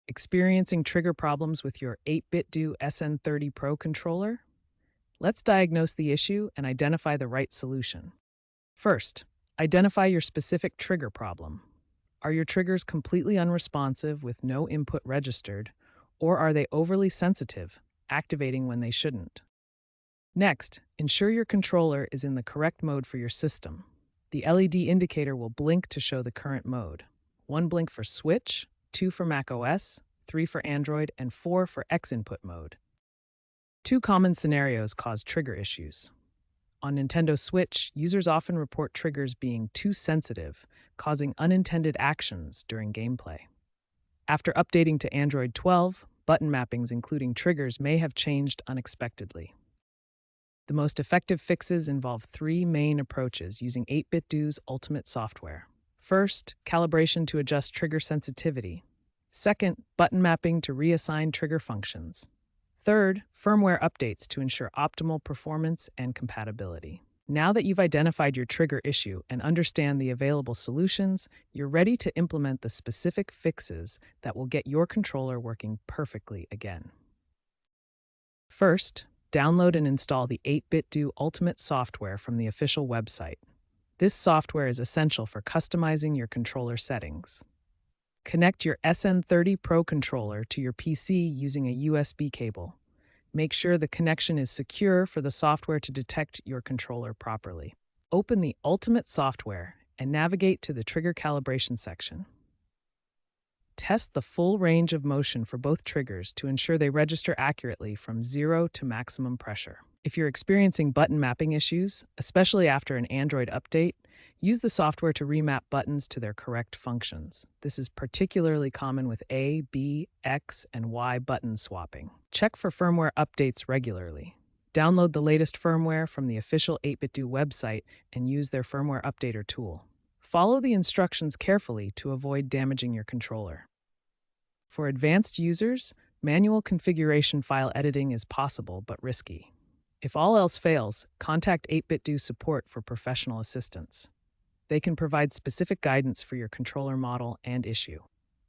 Experiencing trigger problems with your 8BitDo SN30 Pro controller? Let's diagnose the issue and identify the right solution. First, identify your specific trigger problem. Are your triggers completely unresponsive with no input registered, or are they overly sensitive, activating when they shouldn't? Next, ensure your controller is in the correct mode for your system. The LED indicator will blink to show the current mode. One blink for switch, two for macOS, three for Android, and four for X input mode. Two common scenarios cause trigger issues. On Nintendo Switch, users often report triggers being too sensitive, causing unintended actions during gameplay. After updating to Android 12, button mappings including triggers may have changed unexpectedly. The most effective fixes involve three main approaches using 8BitDo's ultimate software. First, calibration to adjust trigger sensitivity. Second, button mapping to reassign trigger functions. Third, firmware updates to ensure optimal performance and compatibility. Now that you've identified your trigger issue and understand the available solutions, you're ready to implement the specific fixes that will get your controller working perfectly again. First, download and install the 8BitDo Ultimate software from the official website. This software is essential for customizing your controller settings. Connect your SN30 Pro controller to your PC using a USB cable. Make sure the connection is secure for the software to detect your controller properly. Open the Ultimate software and navigate to the Trigger Calibration section. Test the full range of motion for both triggers to ensure they register accurately from 0 to maximum pressure. If you're experiencing button mapping issues, especially after an Android update, use the software to remap buttons to their correct functions. This is particularly common with A, B, X, and Y button swapping. Check for firmware updates regularly. Download the latest firmware from the official 8BitDo website and use their firmware updater tool. Follow the instructions carefully to avoid damaging your controller. For advanced users, manual configuration file editing is possible but risky. If all else fails, contact 8BitDo support for professional assistance. They can provide specific guidance for your controller model and issue.